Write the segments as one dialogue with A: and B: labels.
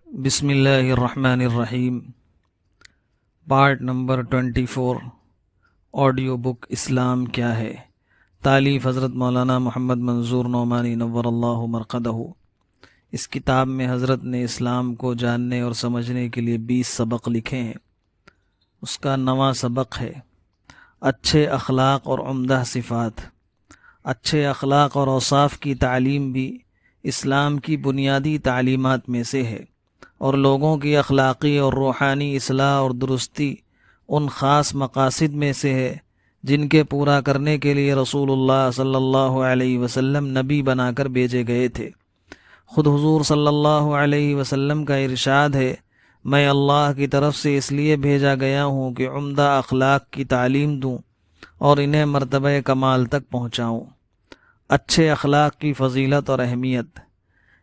A: بسم اللہ الرحمن الرحیم۔ پارٹ نمبر 24، آڈیو بک اسلام کیا ہے؟ تالیف حضرت مولانا محمد منظور نعمانی نور اللہ مرقدہ۔ اس کتاب میں حضرت نے اسلام کو جاننے اور سمجھنے کے لیے 20 سبق لکھے ہیں۔ اس کا 9واں سبق ہے اچھے اخلاق اور عمدہ صفات۔ اچھے اخلاق اور اوصاف کی تعلیم بھی اسلام کی بنیادی تعلیمات میں سے ہے، اور لوگوں کی اخلاقی اور روحانی اصلاح اور درستی ان خاص مقاصد میں سے ہے جن کے پورا کرنے کے لیے رسول اللہ صلی اللہ علیہ وسلم نبی بنا کر بھیجے گئے تھے۔ خود حضور صلی اللہ علیہ وسلم کا ارشاد ہے، میں اللہ کی طرف سے اس لیے بھیجا گیا ہوں کہ عمدہ اخلاق کی تعلیم دوں اور انہیں مرتبہ کمال تک پہنچاؤں۔ اچھے اخلاق کی فضیلت اور اہمیت۔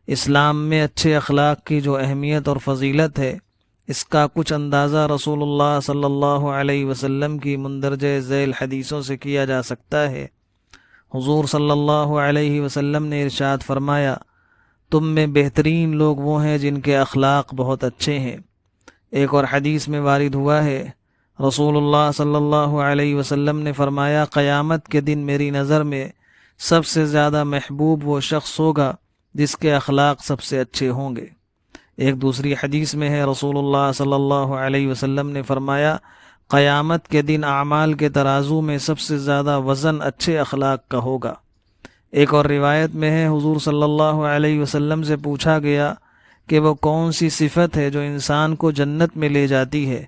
A: اسلام میں اچھے اخلاق کی جو اہمیت اور فضیلت ہے، اس کا کچھ اندازہ رسول اللہ صلی اللہ علیہ وسلم کی مندرجہ ذیل حدیثوں سے کیا جا سکتا ہے۔ حضور صلی اللہ علیہ وسلم نے ارشاد فرمایا، تم میں بہترین لوگ وہ ہیں جن کے اخلاق بہت اچھے ہیں۔ ایک اور حدیث میں وارد ہوا ہے، رسول اللہ صلی اللہ علیہ وسلم نے فرمایا، قیامت کے دن میری نظر میں سب سے زیادہ محبوب وہ شخص ہوگا جس کے اخلاق سب سے اچھے ہوں گے۔ ایک دوسری حدیث میں ہے، رسول اللہ صلی اللہ علیہ وسلم نے فرمایا، قیامت کے دن اعمال کے ترازو میں سب سے زیادہ وزن اچھے اخلاق کا ہوگا۔ ایک اور روایت میں ہے، حضور صلی اللہ علیہ وسلم سے پوچھا گیا کہ وہ کون سی صفت ہے جو انسان کو جنت میں لے جاتی ہے؟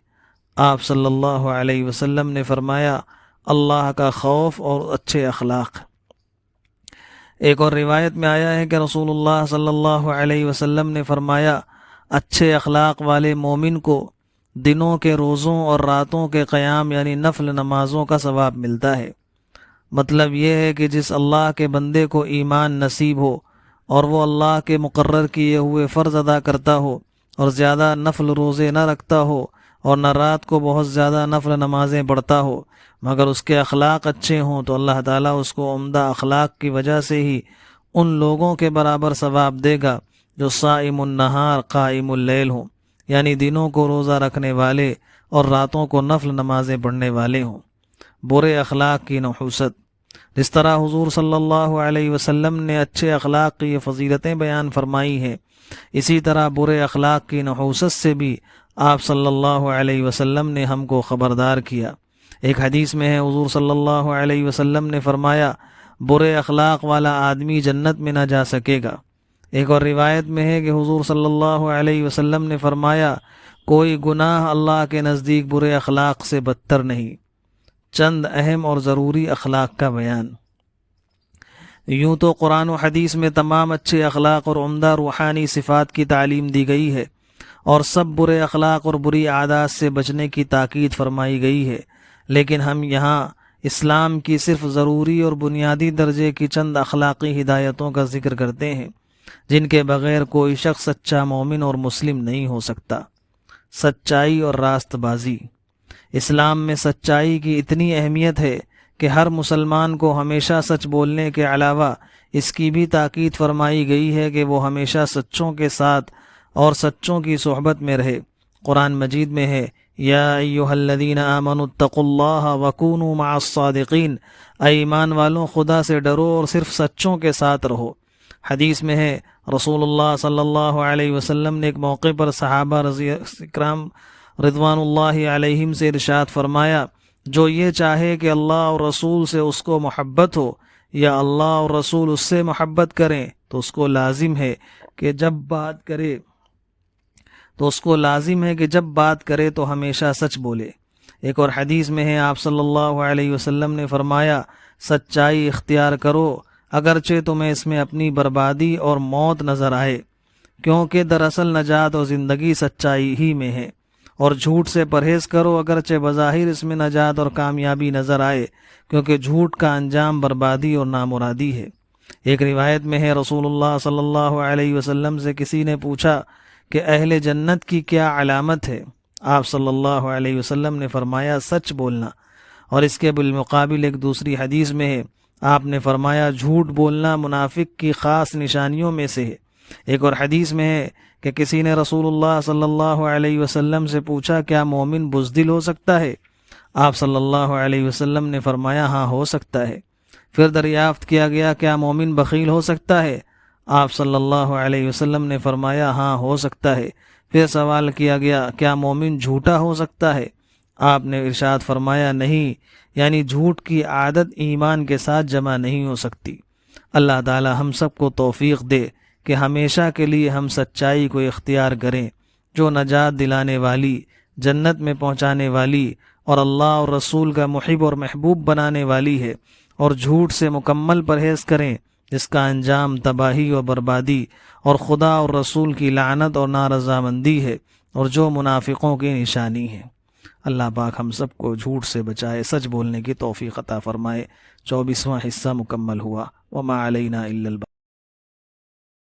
A: آپ صلی اللہ علیہ وسلم نے فرمایا، اللہ کا خوف اور اچھے اخلاق۔ ایک اور روایت میں آیا ہے کہ رسول اللہ صلی اللہ علیہ وسلم نے فرمایا، اچھے اخلاق والے مومن کو دنوں کے روزوں اور راتوں کے قیام یعنی نفل نمازوں کا ثواب ملتا ہے۔ مطلب یہ ہے کہ جس اللہ کے بندے کو ایمان نصیب ہو اور وہ اللہ کے مقرر کیے ہوئے فرض ادا کرتا ہو اور زیادہ نفل روزے نہ رکھتا ہو اور نہ رات کو بہت زیادہ نفل نمازیں پڑھتا ہو، مگر اس کے اخلاق اچھے ہوں، تو اللہ تعالیٰ اس کو عمدہ اخلاق کی وجہ سے ہی ان لوگوں کے برابر ثواب دے گا جو صائم النہار قائم اللیل ہوں، یعنی دنوں کو روزہ رکھنے والے اور راتوں کو نفل نمازیں پڑھنے والے ہوں۔ برے اخلاق کی نحوست۔ جس طرح حضور صلی اللہ علیہ وسلم نے اچھے اخلاق کی یہ فضیلتیں بیان فرمائی ہیں، اسی طرح برے اخلاق کی نحوست سے بھی آپ صلی اللہ علیہ وسلم نے ہم کو خبردار کیا۔ ایک حدیث میں ہے، حضور صلی اللہ علیہ وسلم نے فرمایا، برے اخلاق والا آدمی جنت میں نہ جا سکے گا۔ ایک اور روایت میں ہے کہ حضور صلی اللہ علیہ وسلم نے فرمایا، کوئی گناہ اللہ کے نزدیک برے اخلاق سے بدتر نہیں۔ چند اہم اور ضروری اخلاق کا بیان۔ یوں تو قرآن و حدیث میں تمام اچھے اخلاق اور عمدہ روحانی صفات کی تعلیم دی گئی ہے، اور سب برے اخلاق اور بری عادات سے بچنے کی تاکید فرمائی گئی ہے، لیکن ہم یہاں اسلام کی صرف ضروری اور بنیادی درجے کی چند اخلاقی ہدایتوں کا ذکر کرتے ہیں جن کے بغیر کوئی شخص سچا مومن اور مسلم نہیں ہو سکتا۔ سچائی اور راست بازی۔ اسلام میں سچائی کی اتنی اہمیت ہے کہ ہر مسلمان کو ہمیشہ سچ بولنے کے علاوہ اس کی بھی تاکید فرمائی گئی ہے کہ وہ ہمیشہ سچوں کے ساتھ اور سچوں کی صحبت میں رہے۔ قرآن مجید میں ہے، یا ایھا الذین آمنوا اتقوا اللہ وکونوا مع الصادقین، اے ایمان والوں خدا سے ڈرو اور صرف سچوں کے ساتھ رہو۔ حدیث میں ہے، رسول اللہ صلی اللہ علیہ وسلم نے ایک موقع پر صحابہ اکرام رضوان اللہ علیہم سے ارشاد فرمایا، جو یہ چاہے کہ اللہ اور رسول سے اس کو محبت ہو یا اللہ اور رسول اس سے محبت کریں تو اس کو لازم ہے کہ جب بات کرے تو ہمیشہ سچ بولے۔ ایک اور حدیث میں ہے، آپ صلی اللہ علیہ وسلم نے فرمایا، سچائی اختیار کرو اگرچہ تمہیں اس میں اپنی بربادی اور موت نظر آئے، کیونکہ دراصل نجات اور زندگی سچائی ہی میں ہے، اور جھوٹ سے پرہیز کرو اگرچہ بظاہر اس میں نجات اور کامیابی نظر آئے، کیونکہ جھوٹ کا انجام بربادی اور نامرادی ہے۔ ایک روایت میں ہے، رسول اللہ صلی اللہ علیہ وسلم سے کسی نے پوچھا کہ اہل جنت کی کیا علامت ہے؟ آپ صلی اللہ علیہ وسلم نے فرمایا، سچ بولنا۔ اور اس کے بالمقابل ایک دوسری حدیث میں ہے، آپ نے فرمایا، جھوٹ بولنا منافق کی خاص نشانیوں میں سے ہے۔ ایک اور حدیث میں ہے کہ کسی نے رسول اللہ صلی اللہ علیہ وسلم سے پوچھا کیا مومن بزدل ہو سکتا ہے؟ آپ صلی اللہ علیہ وسلم نے فرمایا ہاں ہو سکتا ہے۔ پھر دریافت کیا گیا کیا مومن بخیل ہو سکتا ہے؟ آپ صلی اللہ علیہ وسلم نے فرمایا ہاں ہو سکتا ہے۔ پھر سوال کیا گیا کیا مومن جھوٹا ہو سکتا ہے؟ آپ نے ارشاد فرمایا نہیں، یعنی جھوٹ کی عادت ایمان کے ساتھ جمع نہیں ہو سکتی۔ اللہ تعالی ہم سب کو توفیق دے کہ ہمیشہ کے لیے ہم سچائی کو اختیار کریں جو نجات دلانے والی، جنت میں پہنچانے والی اور اللہ اور رسول کا محب اور محبوب بنانے والی ہے، اور جھوٹ سے مکمل پرہیز کریں جس کا انجام تباہی و بربادی اور خدا اور رسول کی لعنت اور نارضامندی ہے، اور جو منافقوں کی نشانی ہے۔ اللہ پاک ہم سب کو جھوٹ سے بچائے، سچ بولنے کی توفیق عطا فرمائے۔ 24واں حصہ مکمل ہوا۔ وما علینا الا البلاغ۔